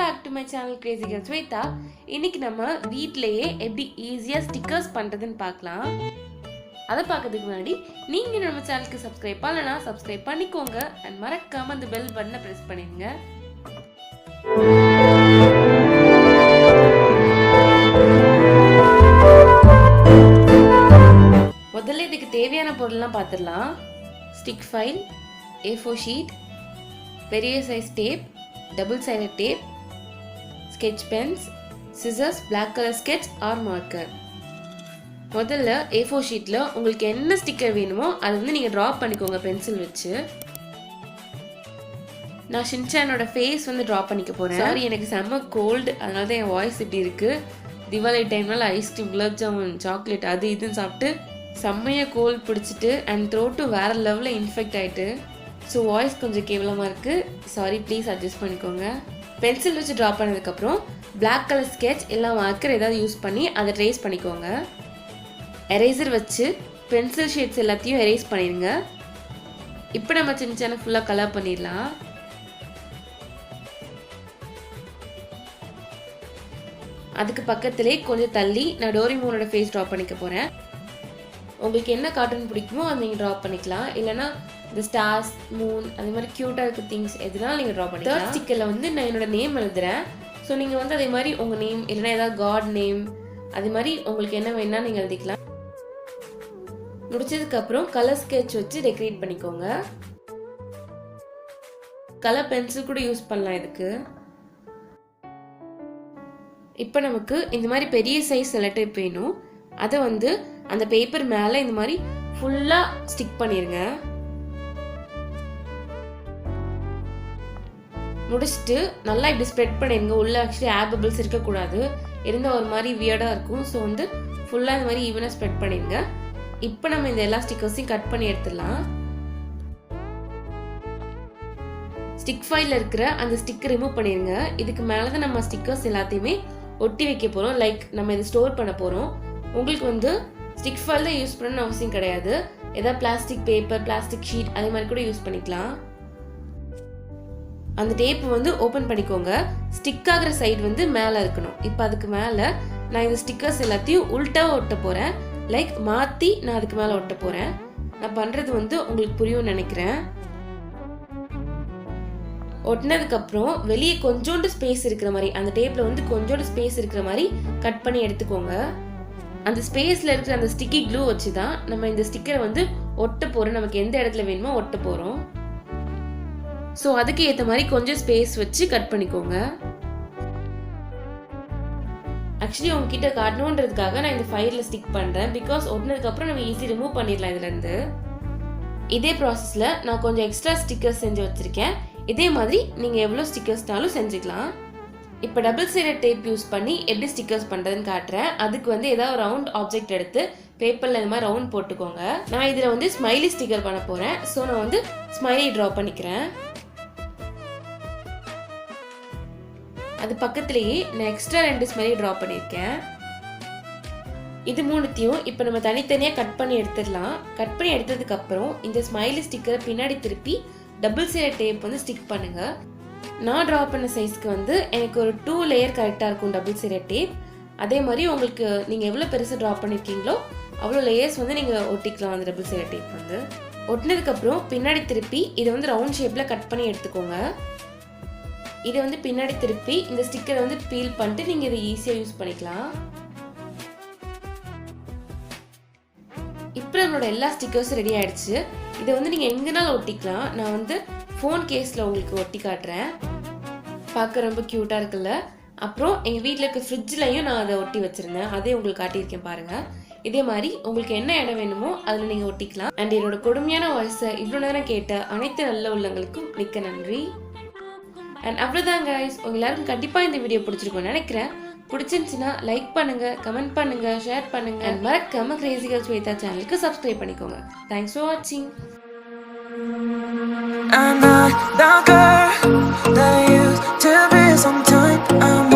Back to my channel crazy girl Shweta. இன்னைக்கு நம்ம வீட்டிலேயே எப்படி ஈஸியாக ஸ்டிக்கர்ஸ் பண்ணுறதுன்னு பார்க்கலாம். அதை பார்க்கறதுக்கு முன்னாடி நீங்கள் நம்ம சேனலுக்கு சப்ஸ்கிரைப் பண்ணலன்னா சப்ஸ்கிரைப் பண்ணிக்கோங்க அண்ட் மறக்காமல் அந்த பெல் பட்டனை ப்ரெஸ் பண்ணிடுங்க. முதல்ல இதுக்கு தேவையான பொருள்லாம் பார்த்துடலாம். ஸ்டிக் ஃபைல், A4 ஷீட், பெரிய size tape, double sided tape, sketch pens, scissors, black color sketch or marker. முதல்ல A4 ஷீட்டில் உங்களுக்கு என்ன ஸ்டிக்கர் வேணுமோ அதை வந்து நீங்கள் ட்ரா பண்ணிக்கோங்க பென்சில் வச்சு. நான் ஷின்சானோட ஃபேஸ் வந்து ட்ரா பண்ணிக்க போகிறேன். சாரி, எனக்கு செம்ம கோல்டு, அதனால தான் என் வாய்ஸ் இப்படி இருக்குது. திவாலி டைம்னால ஐஸ்கிரீம், குலாப் ஜாமுன், சாக்லேட் அது இதுன்னு சாப்பிட்டு செம்மையாக கோல்டு பிடிச்சிட்டு அண்ட் த்ரோட்டும் வேறு லெவலில் இன்ஃபெக்ட் ஆகிட்டு. ஸோ வாய்ஸ் கொஞ்சம் கேவலமாக இருக்குது. சாரி, ப்ளீஸ் அட்ஜஸ்ட் பண்ணிக்கோங்க. பென்சில் வச்சு ட்ரா பண்ணதுக்கப்புறம் பிளாக் கலர் ஸ்கெட்ச் இல்லை மார்க்கர் ஏதாவது யூஸ் பண்ணி அதை ட்ரேஸ் பண்ணிக்கோங்க. எரேசர் வச்சு பென்சில் ஷேட்ஸ் எல்லாத்தையும் எரேஸ் பண்ணிடுங்க. இப்போ நம்ம சின்ன சின்ன ஃபுல்லாக கலர் பண்ணிடலாம். அதுக்கு பக்கத்துலேயே கொஞ்சம் தள்ளி நான் டோரிமோனோட ஃபேஸ் ட்ரா பண்ணிக்க போகிறேன். உங்களுக்கு என்ன கார்ட்டூன் பிடிக்குமோ அதை நீங்கள் ட்ரா பண்ணிக்கலாம். இல்லைனா இந்த ஸ்டார்ஸ், மூன், அது மாதிரி க்யூட்டாக இருக்க திங்ஸ் எதுனாலும் நீங்கள் ட்ரா பண்ணிக்கலாம். தேர்ட் ஸ்டிக்கரில் வந்து நான் என்னோட நேம் எழுதுறேன். ஸோ நீங்கள் வந்து அதே மாதிரி உங்கள் நேம் இல்லைனா ஏதாவது காட் நேம் அது மாதிரி உங்களுக்கு என்ன வேணால் நீங்கள் எழுதிக்கலாம். முடிச்சதுக்கப்புறம் கலர் ஸ்கெட்ச் வச்சு டெக்கரேட் பண்ணிக்கோங்க. கலர் பென்சில் கூட யூஸ் பண்ணலாம் இதுக்கு. இப்போ நமக்கு இந்த மாதிரி பெரிய சைஸ் செலோடேப் வேணும். அதை வந்து அந்த பேப்பர் மேலே இந்த மாதிரி ஃபுல்லாக ஸ்டிக் பண்ணிடுங்க. முடிச்சுட்டு நல்லா இப்படி ஸ்ப்ரெட் பண்ணிடுங்க. உள்ள ஆக்சுவலி ஏர் பபிள்ஸ் இருக்கக்கூடாது, இருந்தால் ஒரு மாதிரி வியர்டாக இருக்கும். ஸோ வந்து ஃபுல்லாக இந்த மாதிரி ஈவனாக ஸ்ப்ரெட் பண்ணிடுங்க. இப்போ நம்ம இந்த எல்லா ஸ்டிக்கர்ஸையும் கட் பண்ணி எடுத்துடலாம். ஸ்டிக் ஃபைலில் இருக்கிற அந்த ஸ்டிக்கர் ரிமூவ் பண்ணிடுங்க. இதுக்கு மேலே தான் நம்ம ஸ்டிக்கர்ஸ் எல்லாத்தையுமே ஒட்டி வைக்க போகிறோம். லைக் நம்ம இதை ஸ்டோர் பண்ண போகிறோம். உங்களுக்கு வந்து ஸ்டிக் ஃபைல் தான் யூஸ் பண்ணணும்னு அவசியம் கிடையாது. ஏதாவது பிளாஸ்டிக் பேப்பர், பிளாஸ்டிக் ஷீட் அது மாதிரி கூட யூஸ் பண்ணிக்கலாம். அந்த டேப் வந்து ஓப்பன் பண்ணிக்கோங்க. ஸ்டிக் ஆகிற சைடு வந்து மேலே இருக்கணும். இப்போ அதுக்கு மேலே நான் இந்த ஸ்டிக்கர்ஸ் எல்லாத்தையும் உல்ட்டாக ஒட்ட போகிறேன். லைக் மாற்றி நான் அதுக்கு மேலே ஒட்ட போகிறேன். நான் பண்ணுறது வந்து உங்களுக்கு புரியும்னு நினைக்கிறேன். ஒட்டினதுக்கப்புறம் வெளியே கொஞ்சோண்டு ஸ்பேஸ் இருக்கிற மாதிரி, அந்த டேப்பில் வந்து கொஞ்சோண்டு ஸ்பேஸ் இருக்கிற மாதிரி கட் பண்ணி எடுத்துக்கோங்க. அந்த ஸ்பேஸில் இருக்கிற அந்த ஸ்டிக்கி க்ளூ வச்சு தான் நம்ம இந்த ஸ்டிக்கரை வந்து ஒட்ட போகிறோம். நமக்கு எந்த இடத்துல வேணுமோ ஒட்ட போகிறோம். ஸோ அதுக்கு ஏற்ற மாதிரி கொஞ்சம் ஸ்பேஸ் வச்சு கட் பண்ணிக்கோங்க. ஆக்சுவலி உங்ககிட்ட காட்டணுன்றதுக்காக நான் இந்த ஃபைலில் ஸ்டிக் பண்ணுறேன். பிகாஸ் ஒட்டினதுக்கப்புறம் நம்ம ஈஸி ரிமூவ் பண்ணிடலாம் இதுலேருந்து. இதே ப்ராசஸில் நான் கொஞ்சம் எக்ஸ்ட்ரா ஸ்டிக்கர்ஸ் செஞ்சு வச்சுருக்கேன். இதே மாதிரி நீங்கள் எவ்வளோ ஸ்டிக்கர்ஸ்னாலும் செஞ்சுக்கலாம். இப்போ டபுள் சைடட் டேப் யூஸ் பண்ணி எப்படி ஸ்டிக்கர்ஸ் பண்ணுறதுன்னு காட்டுறேன். அதுக்கு வந்து ஏதாவது ஒரு ரவுண்ட் ஆப்ஜெக்ட் எடுத்து பேப்பரில் இந்த மாதிரி ரவுண்ட் போட்டுக்கோங்க. நான் இதில் வந்து ஸ்மைலி ஸ்டிக்கர் பண்ண போகிறேன். ஸோ நான் வந்து ஸ்மைலி ட்ரா பண்ணிக்கிறேன். அது பக்கத்துலேயே நான் எக்ஸ்ட்ரா 2 ஸ்மைலி ட்ரா பண்ணியிருக்கேன். இது மூணுத்தையும் இப்போ நம்ம தனித்தனியாக கட் பண்ணி எடுத்துடலாம். கட் பண்ணி எடுத்ததுக்கப்புறம் இந்த ஸ்மைலி ஸ்டிக்கரை பின்னாடி திருப்பி டபுள் சைடட் டேப் வந்து ஸ்டிக் பண்ணுங்கள். நான் ட்ரா பண்ண சைஸ்க்கு வந்து எனக்கு ஒரு 2 லேயர் கரெக்டாக இருக்கும் டபுள் சைடட் டேப். அதே மாதிரி உங்களுக்கு நீங்கள் எவ்வளோ பெருசு ட்ரா பண்ணியிருக்கீங்களோ அவ்வளோ லேயர்ஸ் வந்து நீங்கள் ஒட்டிக்கலாம். அந்த டபுள் சைடட் டேப் வந்து ஒட்டினதுக்கப்புறம் பின்னாடி திருப்பி இதை வந்து ரவுண்ட் ஷேப்பில் கட் பண்ணி எடுத்துக்கோங்க. இதை வந்து பின்னாடி திருப்பி இந்த ஸ்டிக்கரை வந்து பீல் பண்ணிட்டு நீங்கள் இதை ஈஸியாக யூஸ் பண்ணிக்கலாம். இப்போ நம்மளோட எல்லா ஸ்டிக்கர்ஸும் ரெடி ஆகிடுச்சு. இதை வந்து நீங்கள் எங்கேனாலும் ஒட்டிக்கலாம். நான் வந்து ஃபோன் கேஸில் உங்களுக்கு ஒட்டி காட்டுறேன். பார்க்க ரொம்ப க்யூட்டாக இருக்குல்ல. அப்புறம் எங்கள் வீட்டில் இருக்க ஃப்ரிட்ஜ்லையும் நான் அதை ஒட்டி வச்சுருந்தேன். அதே உங்களுக்கு காட்டியிருக்கேன் பாருங்கள். இதே மாதிரி உங்களுக்கு என்ன இடம் வேணுமோ அதில் நீங்கள் ஒட்டிக்கலாம். அண்ட் என்னோட கொடுமையான வாய்ஸை இவ்வளோ நேரம் கேட்ட அனைத்து நல்ல உள்ளங்களுக்கும் மிக்க நன்றி. அண்ட் அவ்வளோதான் கைஸ். உங்கள் எல்லாருக்கும் கண்டிப்பாக இந்த வீடியோ பிடிச்சிருக்கும்னு நினைக்கிறேன். பிடிச்சிருந்துச்சுன்னா லைக் பண்ணுங்கள், கமெண்ட் பண்ணுங்கள், ஷேர் பண்ணுங்கள். அண்ட் மறக்காம கிரேசி கேர்ள் ஸ்வேதா சேனலுக்கு சப்ஸ்கிரைப் பண்ணிக்கோங்க. தேங்க்ஸ் ஃபார் வாட்சிங். I'm not the girl that used to be sometime.